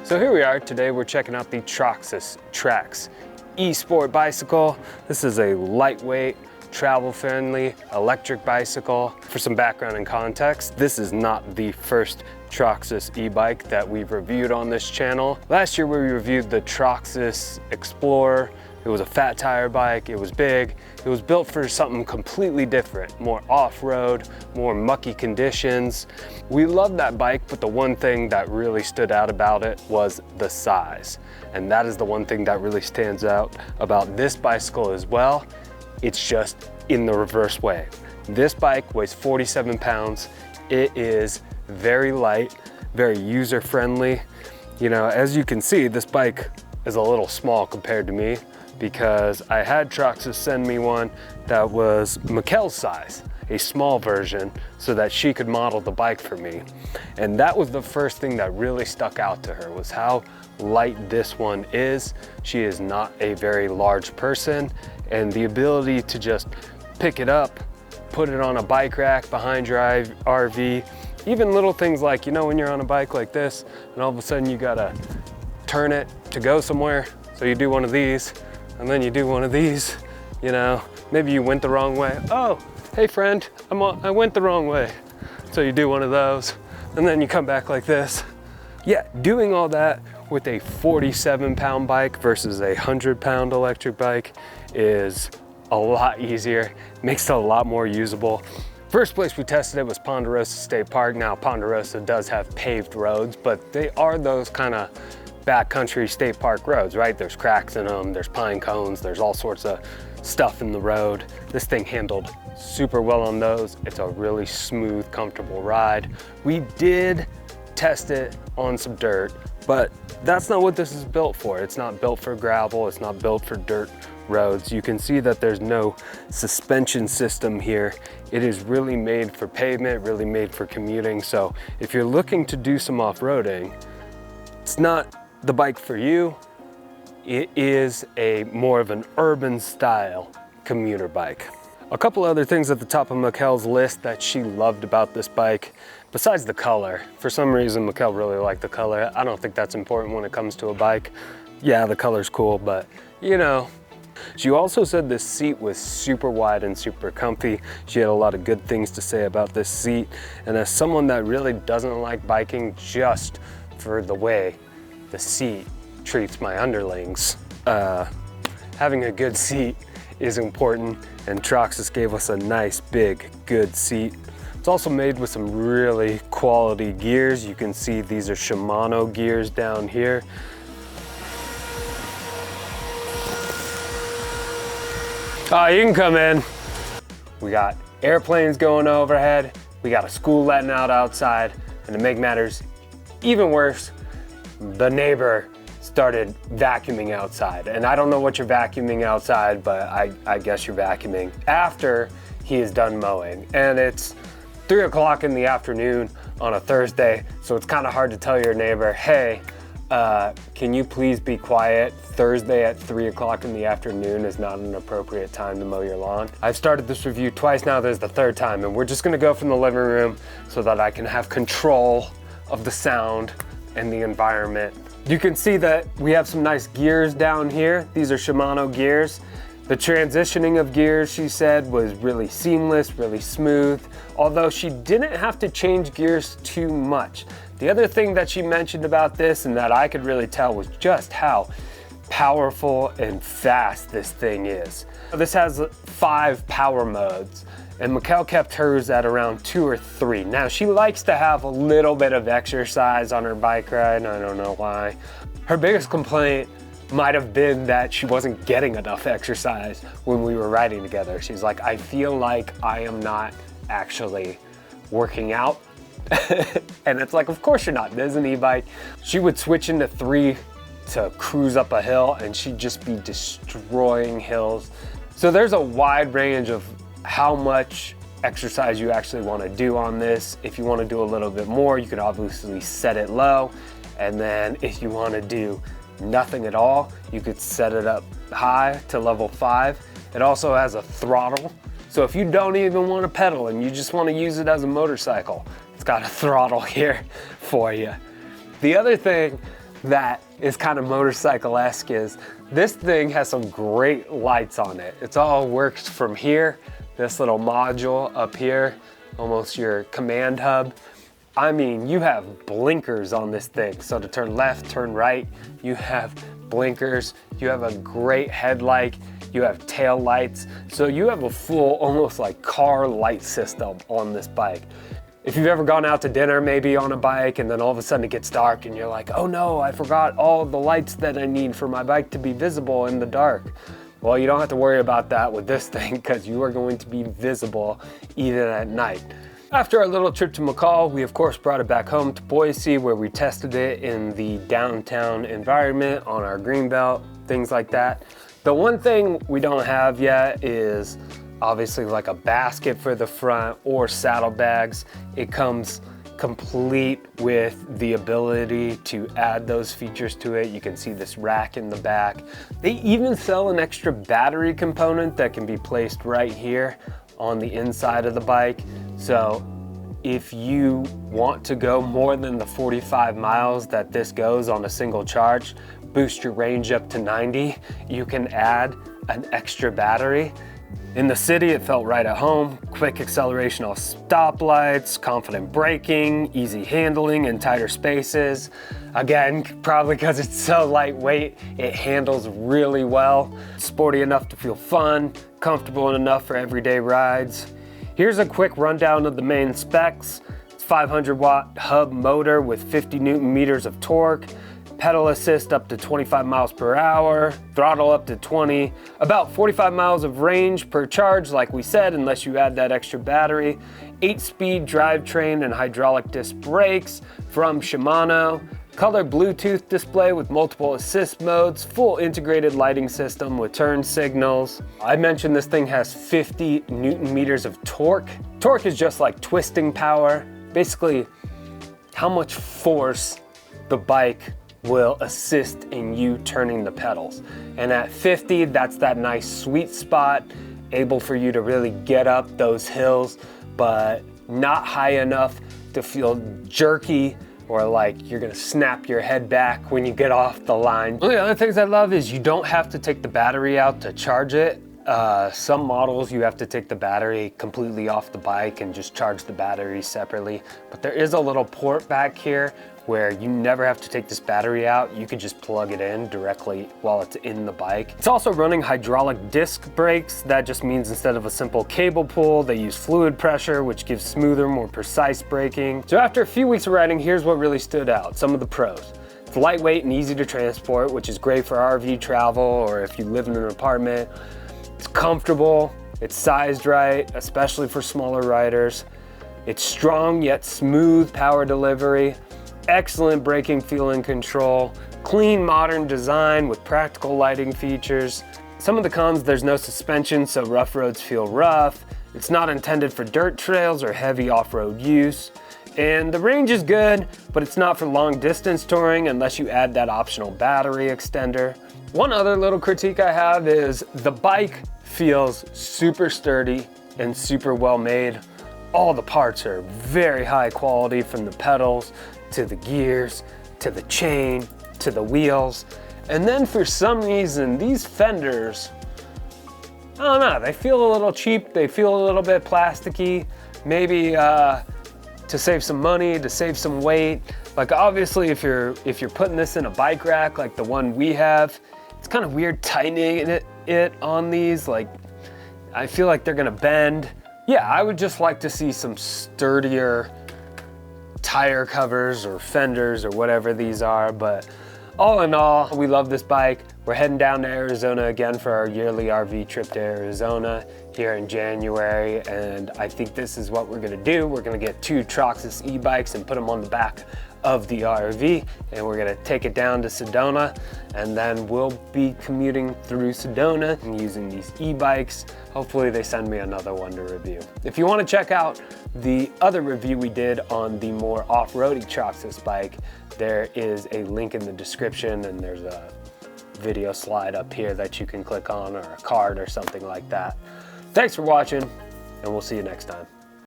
So here we are, today we're checking out the Troxus Trax e-sport bicycle. This is a lightweight, travel-friendly electric bicycle. For some background and context, this is not the first Troxus e-bike that we've reviewed on this channel. Last year we reviewed the Troxus Explorer. It was a fat tire bike, it was big. It was built for something completely different, more off-road, more mucky conditions. We loved that bike, but the one thing that really stood out about it was the size. And that is the one thing that really stands out about this bicycle as well. It's just in the reverse way. This bike weighs 47 pounds. It is very light, very user-friendly. You know, as you can see, this bike is a little small compared to me, because I had Troxus send me one that was Mikelle's size, a small version, so that she could model the bike for me. And that was the first thing that really stuck out to her, was how light this one is. She is not a very large person, and the ability to just pick it up, put it on a bike rack behind your RV, even little things like, you know, when you're on a bike like this, and all of a sudden you gotta turn it to go somewhere, so you do one of these, and then you do one of these, you know, maybe you went the wrong way. Oh, hey friend, I went the wrong way. So you do one of those, and then you come back like this. Yeah, doing all that with a 47-pound bike versus a 100-pound electric bike is a lot easier, makes it a lot more usable. First place we tested it was Ponderosa State Park. Now Ponderosa does have paved roads, but they are those kind of backcountry state park roads, right? There's cracks in them, there's pine cones, there's all sorts of stuff in the road. This thing handled super well on those. It's a really smooth, comfortable ride. We did test it on some dirt, but that's not what this is built for. It's not built for gravel, it's not built for dirt roads. You can see that there's no suspension system here. It is really made for pavement, really made for commuting. So if you're looking to do some off-roading, it's not the bike for you. It is a more of an urban style commuter bike. A couple other things at the top of Mikelle's list that she loved about this bike, besides the color. For some reason, Mikelle really liked the color. I don't think that's important when it comes to a bike. Yeah, the color's cool, but you know. She also said this seat was super wide and super comfy. She had a lot of good things to say about this seat. And as someone that really doesn't like biking just for the way the seat treats my underlings, having a good seat is important, and Troxus gave us a nice, big, good seat. It's also made with some really quality gears. You can see these are Shimano gears down here. Oh, you can come in. We got airplanes going overhead. We got a school letting out outside. And to make matters even worse, the neighbor started vacuuming outside. And I don't know what you're vacuuming outside, but I guess you're vacuuming after he is done mowing. And it's 3 o'clock in the afternoon on a Thursday, so it's kind of hard to tell your neighbor, hey, can you please be quiet? Thursday at 3 o'clock in the afternoon is not an appropriate time to mow your lawn. I've started this review twice now, this is the third time, and we're just gonna go from the living room so that I can have control of the sound and the environment. You can see that we have some nice gears down here. These are Shimano gears. The transitioning of gears, she said, was really seamless, really smooth, although she didn't have to change gears too much. The other thing that she mentioned about this, and that I could really tell, was just how powerful and fast this thing is. This has 5 power modes, and Mikelle kept hers at around 2 or 3. Now, she likes to have a little bit of exercise on her bike ride, I don't know why. Her biggest complaint might have been that she wasn't getting enough exercise when we were riding together. She's like, I feel like I am not actually working out. And it's like, of course you're not, this is an e-bike. She would switch into 3 to cruise up a hill, and she'd just be destroying hills. So there's a wide range of how much exercise you actually want to do on this. If you want to do a little bit more, you can obviously set it low. And then if you want to do nothing at all, you could set it up high to level 5. It also has a throttle. So if you don't even want to pedal and you just want to use it as a motorcycle, it's got a throttle here for you. The other thing that is kind of motorcycle-esque is this thing has some great lights on it. It's all works from here, this little module up here, almost your command hub. I mean, you have blinkers on this thing. So to turn left, turn right, you have blinkers, you have a great headlight, you have tail lights. So you have a full, almost like car light system on this bike. If you've ever gone out to dinner, maybe on a bike, and then all of a sudden it gets dark and you're like, oh no, I forgot all the lights that I need for my bike to be visible in the dark. Well, you don't have to worry about that with this thing because you are going to be visible even at night. After our little trip to McCall, we of course brought it back home to Boise where we tested it in the downtown environment on our greenbelt, things like that. The one thing we don't have yet is obviously like a basket for the front or saddlebags. It comes complete with the ability to add those features to it. You can see this rack in the back. They even sell an extra battery component that can be placed right here on the inside of the bike. So if you want to go more than the 45 miles that this goes on a single charge, boost your range up to 90, you can add an extra battery. In the city, it felt right at home. Quick acceleration off stoplights, confident braking, easy handling in tighter spaces. Again, probably because it's so lightweight, it handles really well. Sporty enough to feel fun, comfortable enough for everyday rides. Here's a quick rundown of the main specs. It's 500 watt hub motor with 50 Newton meters of torque. Pedal assist up to 25 miles per hour, throttle up to 20, about 45 miles of range per charge, like we said, unless you add that extra battery. 8-speed drivetrain and hydraulic disc brakes from Shimano. Color Bluetooth display with multiple assist modes, full integrated lighting system with turn signals. I mentioned this thing has 50 Newton meters of torque. Torque is just like twisting power, basically how much force the bike will assist in you turning the pedals. And at 50, that's that nice sweet spot, able for you to really get up those hills, but not high enough to feel jerky or like you're gonna snap your head back when you get off the line. One of the other things I love is you don't have to take the battery out to charge it. Some models you have to take the battery completely off the bike and just charge the battery separately. But there is a little port back here where you never have to take this battery out. You can just plug it in directly while it's in the bike. It's also running hydraulic disc brakes. That just means instead of a simple cable pull, they use fluid pressure, which gives smoother, more precise braking. So after a few weeks of riding, here's what really stood out, some of the pros. It's lightweight and easy to transport, which is great for RV travel or if you live in an apartment. It's comfortable, it's sized right, especially for smaller riders. It's strong yet smooth power delivery. Excellent braking feel and control, clean modern design with practical lighting features. Some of the cons, there's no suspension, so rough roads feel rough. It's not intended for dirt trails or heavy off-road use. And the range is good, but it's not for long distance touring unless you add that optional battery extender. One other little critique I have is the bike feels super sturdy and super well made. All the parts are very high quality, from the pedals to the gears, to the chain, to the wheels. And then for some reason, these fenders, I don't know, they feel a little cheap, they feel a little bit plasticky. Maybe to save some money, to save some weight. Like obviously if you're putting this in a bike rack like the one we have, it's kind of weird tightening it on these. Like I feel like they're gonna bend. Yeah, I would just like to see some sturdier tire covers or fenders or whatever these are, but all in all, we love this bike. We're heading down to Arizona again for our yearly RV trip to Arizona here in January, and I think this is what we're gonna do. We're gonna get 2 Troxus e-bikes and put them on the back of the RV, and we're gonna take it down to Sedona, and then we'll be commuting through Sedona and using these e-bikes. Hopefully they send me another one to review. If you wanna check out the other review we did on the more off-roady Troxus bike, there is a link in the description, and there's a video slide up here that you can click on, or a card or something like that. Thanks for watching, and we'll see you next time.